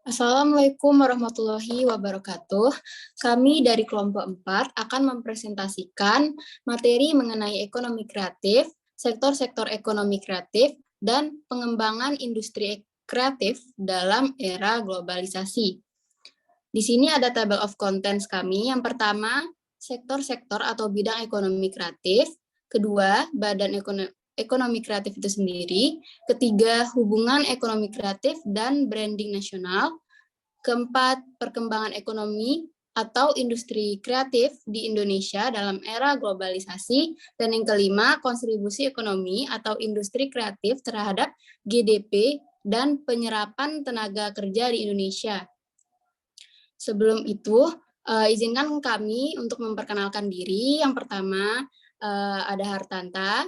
Assalamualaikum warahmatullahi wabarakatuh. Kami dari kelompok 4 akan mempresentasikan materi mengenai ekonomi kreatif, sektor-sektor ekonomi kreatif, dan pengembangan industri kreatif dalam era globalisasi. Di sini ada table of contents kami. Yang pertama, sektor-sektor atau bidang ekonomi kreatif. Kedua, badan ekonomi kreatif itu sendiri. Ketiga, hubungan ekonomi kreatif dan branding nasional. Keempat, perkembangan ekonomi atau industri kreatif di Indonesia dalam era globalisasi. Dan yang kelima, kontribusi ekonomi atau industri kreatif terhadap GDP dan penyerapan tenaga kerja di Indonesia. Sebelum itu, izinkan kami untuk memperkenalkan diri. Yang pertama, ada Hartanta,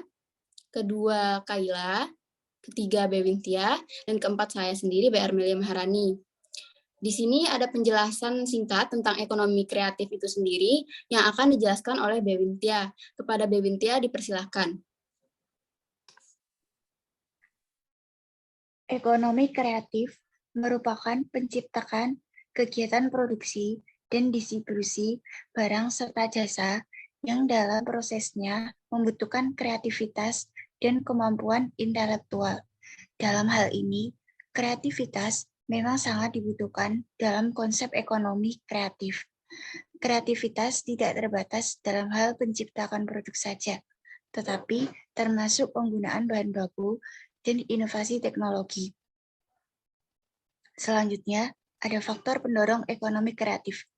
kedua Kaila, ketiga Bewintia, dan keempat saya sendiri, B. Armelia Maharani. Di sini ada penjelasan singkat tentang ekonomi kreatif itu sendiri yang akan dijelaskan oleh Bewintia. Kepada Bewintia dipersilahkan. Ekonomi kreatif merupakan penciptakan kegiatan produksi dan distribusi barang serta jasa yang dalam prosesnya membutuhkan kreativitas dan kemampuan intelektual. Dalam hal ini, kreativitas memang sangat dibutuhkan dalam konsep ekonomi kreatif. Kreativitas tidak terbatas dalam hal penciptakan produk saja, tetapi termasuk penggunaan bahan baku dan inovasi teknologi. Selanjutnya, ada faktor pendorong ekonomi kreatif.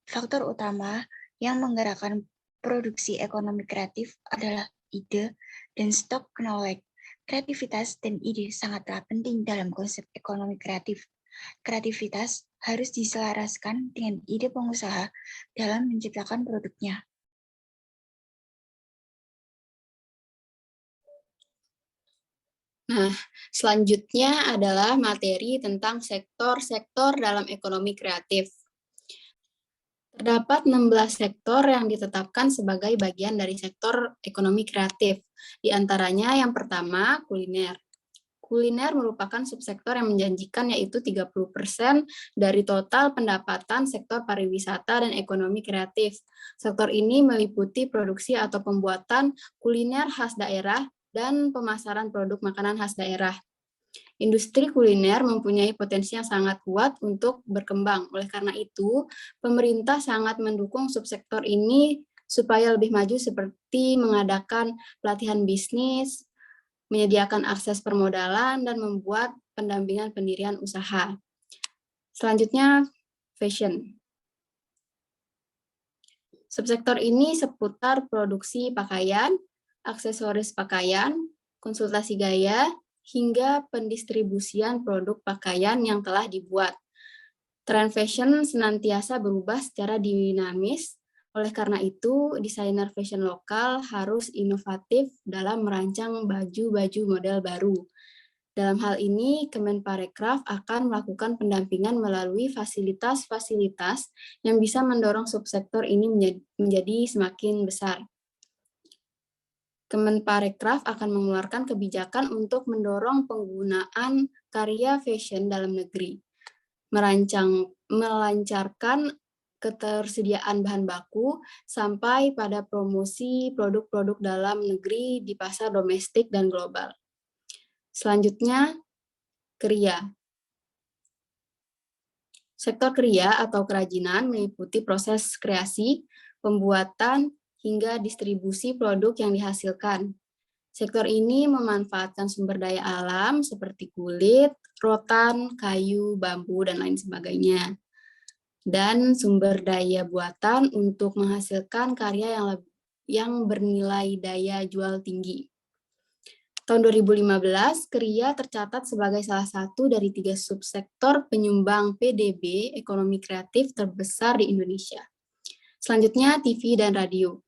Faktor utama yang menggerakkan produksi ekonomi kreatif adalah ide dan stok knowledge. Kreativitas dan ide sangatlah penting dalam konsep ekonomi kreatif. Kreativitas harus diselaraskan dengan ide pengusaha dalam menciptakan produknya. Nah, selanjutnya adalah materi tentang sektor-sektor dalam ekonomi kreatif. Terdapat 16 sektor yang ditetapkan sebagai bagian dari sektor ekonomi kreatif. Di antaranya yang pertama, kuliner. Kuliner merupakan subsektor yang menjanjikan, yaitu 30% dari total pendapatan sektor pariwisata dan ekonomi kreatif. Sektor ini meliputi produksi atau pembuatan kuliner khas daerah dan pemasaran produk makanan khas daerah. Industri kuliner mempunyai potensi yang sangat kuat untuk berkembang. Oleh karena itu, pemerintah sangat mendukung subsektor ini supaya lebih maju, seperti mengadakan pelatihan bisnis, menyediakan akses permodalan, dan membuat pendampingan pendirian usaha. Selanjutnya, fashion. Subsektor ini seputar produksi pakaian, aksesoris pakaian, konsultasi gaya, hingga pendistribusian produk pakaian yang telah dibuat. Tren fashion senantiasa berubah secara dinamis, oleh karena itu desainer fashion lokal harus inovatif dalam merancang baju-baju model baru. Dalam hal ini, Kemenparekraf akan melakukan pendampingan melalui fasilitas-fasilitas yang bisa mendorong subsektor ini menjadi semakin besar. Kemenparekraf akan mengeluarkan kebijakan untuk mendorong penggunaan karya fashion dalam negeri, melancarkan ketersediaan bahan baku sampai pada promosi produk-produk dalam negeri di pasar domestik dan global. Selanjutnya, kriya. Sektor kriya atau kerajinan meliputi proses kreasi, pembuatan, hingga distribusi produk yang dihasilkan. Sektor ini memanfaatkan sumber daya alam seperti kulit, rotan, kayu, bambu, dan lain sebagainya. Dan sumber daya buatan untuk menghasilkan karya yang bernilai daya jual tinggi. Tahun 2015, kriya tercatat sebagai salah satu dari 3 subsektor penyumbang PDB ekonomi kreatif terbesar di Indonesia. Selanjutnya, TV dan radio.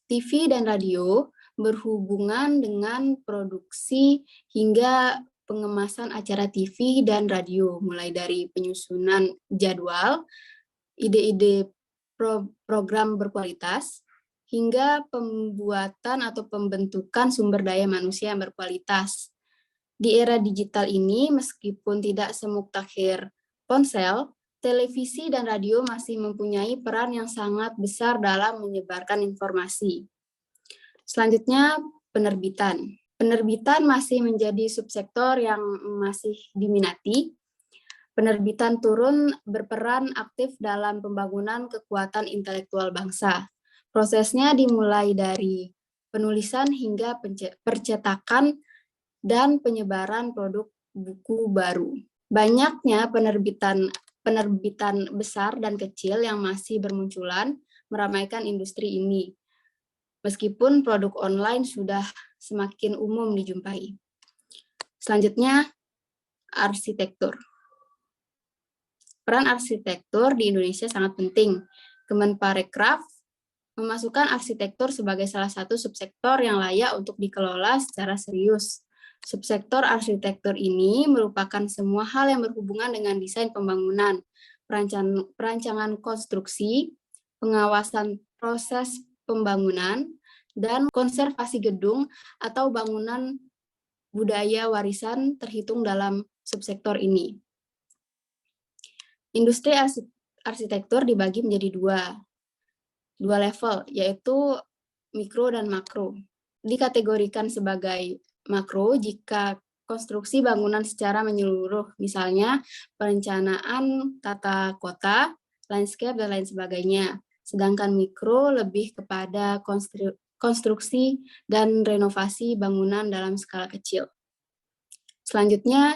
TV dan radio berhubungan dengan produksi hingga pengemasan acara TV dan radio, mulai dari penyusunan jadwal, ide-ide program berkualitas, hingga pembuatan atau pembentukan sumber daya manusia yang berkualitas. Di era digital ini, meskipun tidak semuktakhir ponsel, televisi, dan radio masih mempunyai peran yang sangat besar dalam menyebarkan informasi. Selanjutnya, penerbitan. Penerbitan masih menjadi subsektor yang masih diminati. Penerbitan turun berperan aktif dalam pembangunan kekuatan intelektual bangsa. Prosesnya dimulai dari penulisan hingga percetakan dan penyebaran produk buku baru. Banyaknya penerbitan besar dan kecil yang masih bermunculan meramaikan industri ini. Meskipun produk online sudah semakin umum dijumpai. Selanjutnya, arsitektur. Peran arsitektur di Indonesia sangat penting. Kemenparekraf memasukkan arsitektur sebagai salah satu subsektor yang layak untuk dikelola secara serius. Subsektor arsitektur ini merupakan semua hal yang berhubungan dengan desain pembangunan, perancangan konstruksi, pengawasan proses pembangunan, dan konservasi gedung atau bangunan budaya warisan terhitung dalam subsektor ini. Industri arsitektur dibagi menjadi dua level, yaitu mikro dan makro. Dikategorikan sebagai makro jika konstruksi bangunan secara menyeluruh, misalnya perencanaan tata kota, landscape, dan lain sebagainya. Sedangkan mikro lebih kepada konstruksi dan renovasi bangunan dalam skala kecil. Selanjutnya,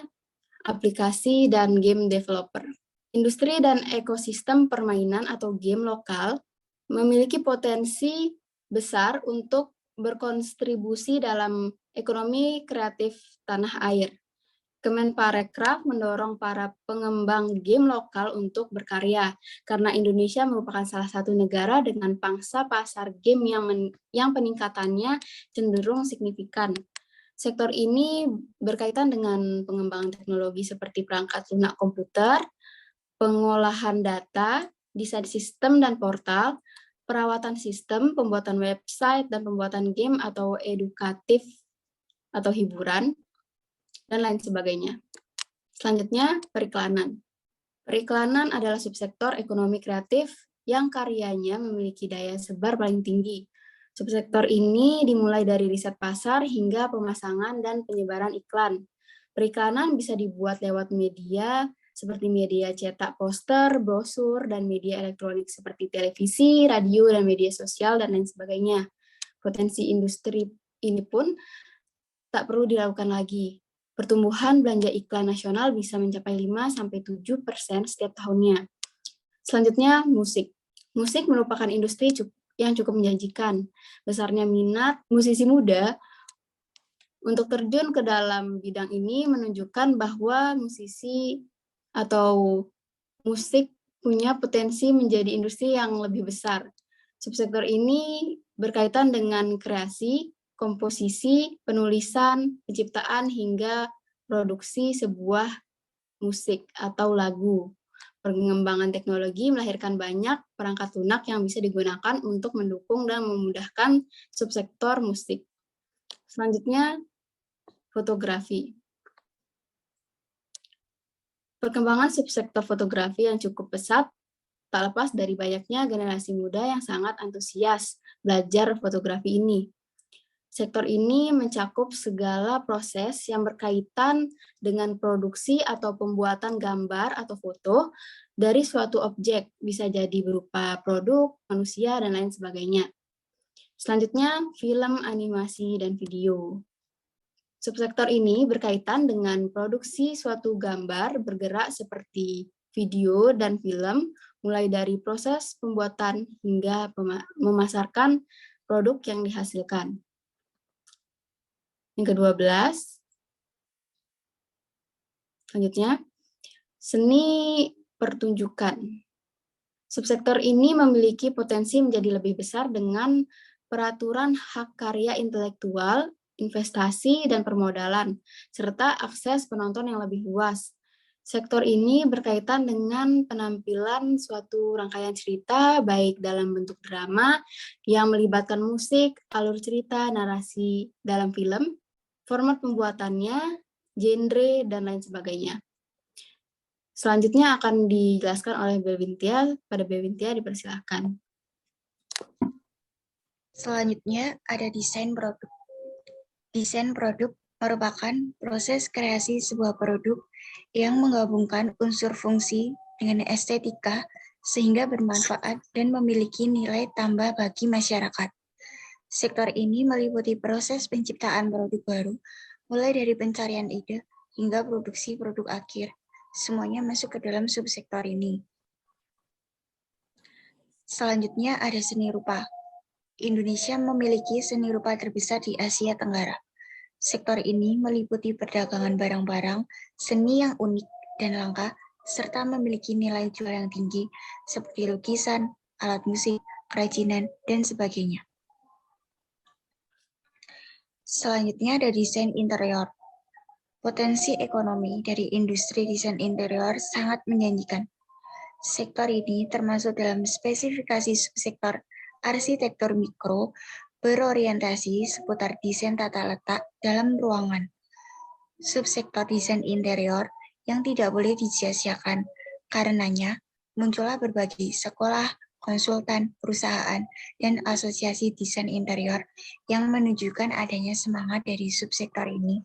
aplikasi dan game developer. Industri dan ekosistem permainan atau game lokal memiliki potensi besar untuk berkontribusi dalam ekonomi kreatif tanah air. Kemenparekraf mendorong para pengembang game lokal untuk berkarya, karena Indonesia merupakan salah satu negara dengan pangsa pasar game yang peningkatannya cenderung signifikan. Sektor ini berkaitan dengan pengembangan teknologi seperti perangkat lunak komputer, pengolahan data, desain sistem dan portal, perawatan sistem, pembuatan website, dan pembuatan game atau edukatif atau hiburan, dan lain sebagainya. Selanjutnya, periklanan. Periklanan adalah subsektor ekonomi kreatif yang karyanya memiliki daya sebar paling tinggi. Subsektor ini dimulai dari riset pasar hingga pemasangan dan penyebaran iklan. Periklanan bisa dibuat lewat media seperti media cetak, poster, brosur, dan media elektronik seperti televisi, radio, dan media sosial, dan lain sebagainya. Potensi industri ini pun tak perlu dilakukan lagi. Pertumbuhan belanja iklan nasional bisa mencapai 5-7% setiap tahunnya. Selanjutnya, musik. Musik merupakan industri yang cukup menjanjikan. Besarnya minat musisi muda untuk terjun ke dalam bidang ini menunjukkan bahwa musisi atau musik punya potensi menjadi industri yang lebih besar. Subsektor ini berkaitan dengan kreasi, komposisi, penulisan, penciptaan, hingga produksi sebuah musik atau lagu. Pengembangan teknologi melahirkan banyak perangkat lunak yang bisa digunakan untuk mendukung dan memudahkan subsektor musik. Selanjutnya, fotografi. Perkembangan subsektor fotografi yang cukup pesat tak lepas dari banyaknya generasi muda yang sangat antusias belajar fotografi ini. Sektor ini mencakup segala proses yang berkaitan dengan produksi atau pembuatan gambar atau foto dari suatu objek, bisa jadi berupa produk, manusia, dan lain sebagainya. Selanjutnya, film, animasi, dan video. Subsektor ini berkaitan dengan produksi suatu gambar bergerak seperti video dan film, mulai dari proses pembuatan hingga memasarkan produk yang dihasilkan. Yang ke-12, selanjutnya, seni pertunjukan. Subsektor ini memiliki potensi menjadi lebih besar dengan peraturan hak karya intelektual, investasi, dan permodalan, serta akses penonton yang lebih luas. Sektor ini berkaitan dengan penampilan suatu rangkaian cerita, baik dalam bentuk drama yang melibatkan musik, alur cerita, narasi dalam film, format pembuatannya, genre, dan lain sebagainya. Selanjutnya akan dijelaskan oleh Bewintia. Pada Bewintia dipersilahkan. Selanjutnya ada desain produk. Desain produk merupakan proses kreasi sebuah produk yang menggabungkan unsur fungsi dengan estetika sehingga bermanfaat dan memiliki nilai tambah bagi masyarakat. Sektor ini meliputi proses penciptaan produk baru, mulai dari pencarian ide hingga produksi produk akhir. Semuanya masuk ke dalam subsektor ini. Selanjutnya ada seni rupa. Indonesia memiliki seni rupa terbesar di Asia Tenggara. Sektor ini meliputi perdagangan barang-barang, seni yang unik dan langka, serta memiliki nilai jual yang tinggi, seperti lukisan, alat musik, kerajinan, dan sebagainya. Selanjutnya ada desain interior. Potensi ekonomi dari industri desain interior sangat menjanjikan. Sektor ini termasuk dalam spesifikasi subsektor arsitektur mikro berorientasi seputar desain tata letak dalam ruangan. Subsektor desain interior yang tidak boleh disia-siakan. Karenanya, muncullah berbagai sekolah, konsultan, perusahaan, dan asosiasi desain interior yang menunjukkan adanya semangat dari subsektor ini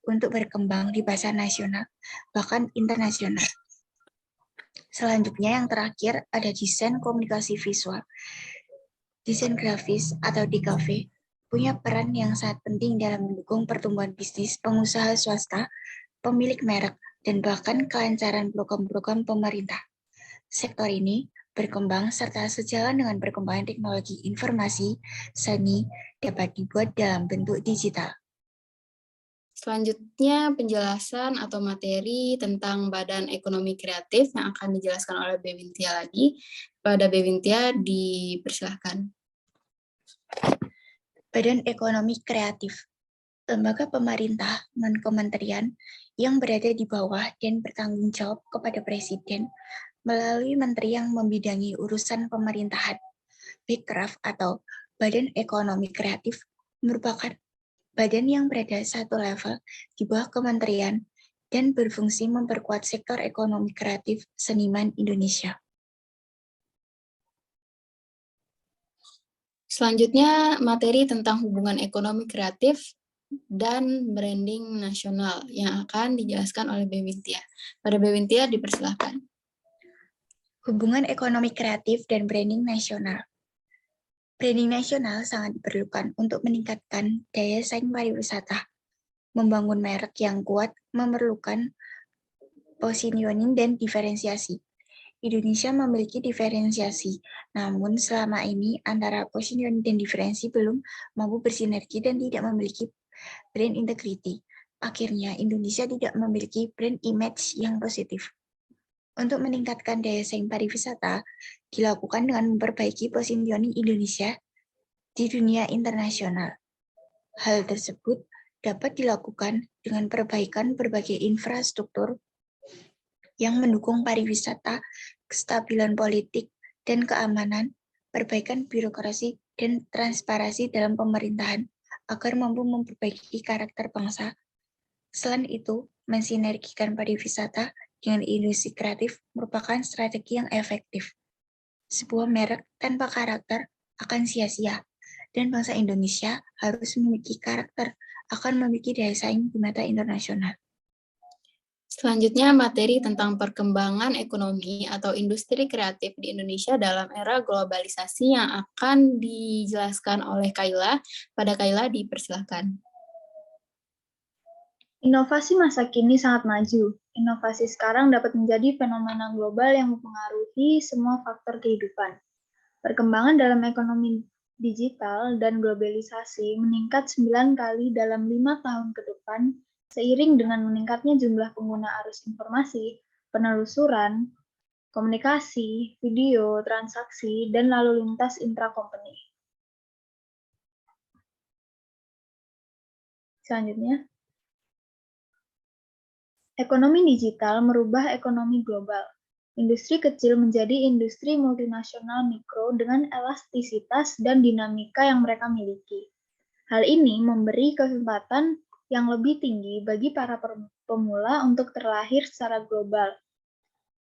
untuk berkembang di pasar nasional, bahkan internasional. Selanjutnya yang terakhir ada desain komunikasi visual. Desain grafis atau DKV punya peran yang sangat penting dalam mendukung pertumbuhan bisnis pengusaha swasta, pemilik merek, dan bahkan kelancaran program-program pemerintah. Sektor ini berkembang serta sejalan dengan perkembangan teknologi informasi, seni dapat dibuat dalam bentuk digital. Selanjutnya penjelasan atau materi tentang Badan Ekonomi Kreatif yang akan dijelaskan oleh Bewintia lagi. Pada Bewintia dipersilahkan. Badan Ekonomi Kreatif, lembaga pemerintah non-kementerian yang berada di bawah dan bertanggung jawab kepada Presiden melalui menteri yang membidangi urusan pemerintahan. Bekraf atau Badan Ekonomi Kreatif merupakan badan yang berada satu level di bawah kementerian dan berfungsi memperkuat sektor ekonomi kreatif seniman Indonesia. Selanjutnya materi tentang hubungan ekonomi kreatif dan branding nasional yang akan dijelaskan oleh Bewintia. Pada Bewintia dipersilahkan. Hubungan ekonomi kreatif dan branding nasional. Branding nasional sangat diperlukan untuk meningkatkan daya saing pariwisata. Membangun merek yang kuat memerlukan positioning dan diferensiasi. Indonesia memiliki diferensiasi, namun selama ini antara positioning dan diferensi belum mampu bersinergi dan tidak memiliki brand integrity. Akhirnya, Indonesia tidak memiliki brand image yang positif. Untuk meningkatkan daya saing pariwisata, dilakukan dengan memperbaiki positioning Indonesia di dunia internasional. Hal tersebut dapat dilakukan dengan perbaikan berbagai infrastruktur yang mendukung pariwisata, kestabilan politik, dan keamanan, perbaikan birokrasi, dan transparansi dalam pemerintahan agar mampu memperbaiki karakter bangsa. Selain itu, mensinergikan pariwisata dengan industri kreatif merupakan strategi yang efektif. Sebuah merek tanpa karakter akan sia-sia, dan bangsa Indonesia harus memiliki karakter, akan memiliki daya saing di mata internasional. Selanjutnya materi tentang perkembangan ekonomi atau industri kreatif di Indonesia dalam era globalisasi yang akan dijelaskan oleh Kayla. Pada Kayla dipersilahkan. Inovasi masa kini sangat maju. Inovasi sekarang dapat menjadi fenomena global yang mempengaruhi semua faktor kehidupan. Perkembangan dalam ekonomi digital dan globalisasi meningkat 9 kali dalam 5 tahun ke depan, seiring dengan meningkatnya jumlah pengguna arus informasi, penelusuran, komunikasi, video, transaksi, dan lalu lintas intra-company. Selanjutnya, ekonomi digital merubah ekonomi global. Industri kecil menjadi industri multinasional mikro dengan elastisitas dan dinamika yang mereka miliki. Hal ini memberi kesempatan yang lebih tinggi bagi para pemula untuk terlahir secara global.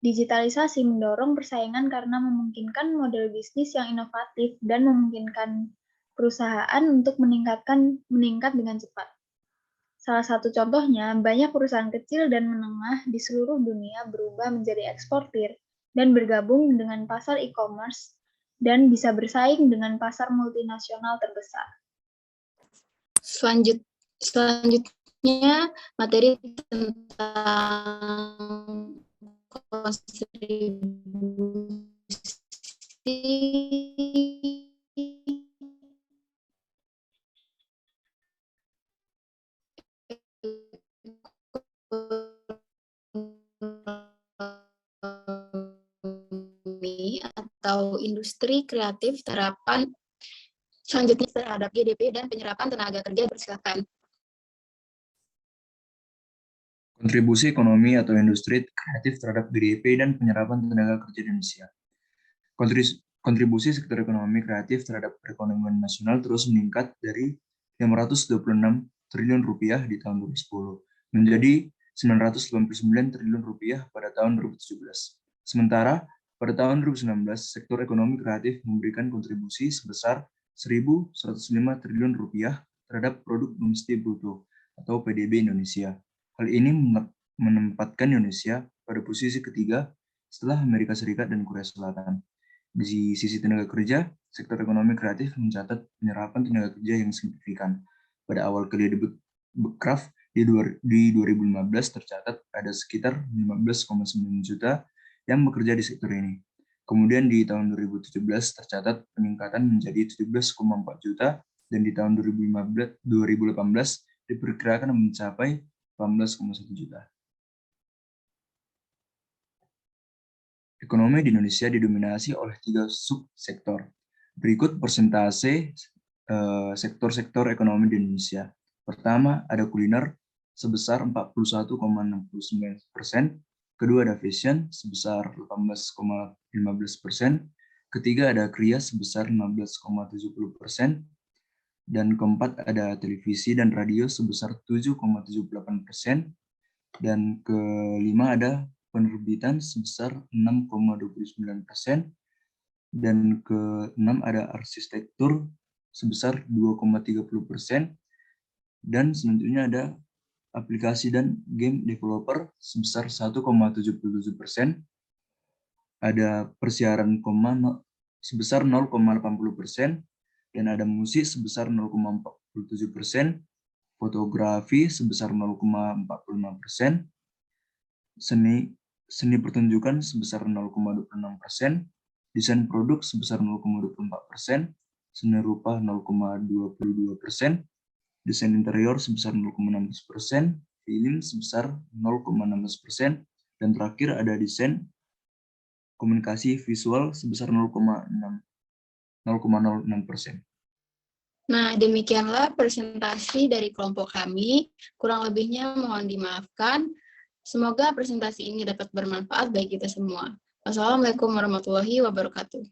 Digitalisasi mendorong persaingan karena memungkinkan model bisnis yang inovatif dan memungkinkan perusahaan untuk meningkat dengan cepat. Salah satu contohnya, banyak perusahaan kecil dan menengah di seluruh dunia berubah menjadi eksportir dan bergabung dengan pasar e-commerce dan bisa bersaing dengan pasar multinasional terbesar. Selanjutnya, materi tentang kontribusi atau industri kreatif terapan selanjutnya terhadap GDP dan penyerapan tenaga kerja. Bersilakan. Kontribusi ekonomi atau industri kreatif terhadap GDP dan penyerapan tenaga kerja di Indonesia. Kontribusi sektor ekonomi kreatif terhadap perekonomian nasional terus meningkat dari 526 triliun rupiah di tahun 2010 menjadi 989 triliun rupiah pada tahun 2017. Sementara pada tahun 2019, sektor ekonomi kreatif memberikan kontribusi sebesar 1.105 triliun rupiah terhadap produk domestik bruto atau PDB Indonesia. Hal ini menempatkan Indonesia pada posisi ketiga setelah Amerika Serikat dan Korea Selatan. Di sisi tenaga kerja, sektor ekonomi kreatif mencatat penyerapan tenaga kerja yang signifikan. Pada awal kerja di Bekraf di 2015 tercatat ada sekitar 15,9 juta yang bekerja di sektor ini. Kemudian di tahun 2017 tercatat peningkatan menjadi 17,4 juta dan di tahun 2018 diperkirakan mencapai 18,1 juta. Ekonomi di Indonesia didominasi oleh 3 subsektor. Berikut persentase sektor-sektor ekonomi di Indonesia. Pertama, ada kuliner sebesar 41,69%. Kedua, ada fashion sebesar 18,15%. Ketiga, ada kriya sebesar 15,70%. Dan keempat, ada televisi dan radio sebesar 7,78%. Dan kelima, ada penerbitan sebesar 6,29%, dan keenam ada arsitektur sebesar 2,30%, dan selanjutnya ada aplikasi dan game developer sebesar 1,77%, ada persiaran sebesar 0,80%, dan ada musik sebesar 0,47%, fotografi sebesar 0,45%, seni pertunjukan sebesar 0,26%, desain produk sebesar 0,24%, seni rupa 0,22%, desain interior sebesar 0,16%, film sebesar 0,16%, dan terakhir ada desain komunikasi visual sebesar 0,06%. Nah, demikianlah presentasi dari kelompok kami. Kurang lebihnya mohon dimaafkan. Semoga presentasi ini dapat bermanfaat bagi kita semua. Wassalamualaikum warahmatullahi wabarakatuh.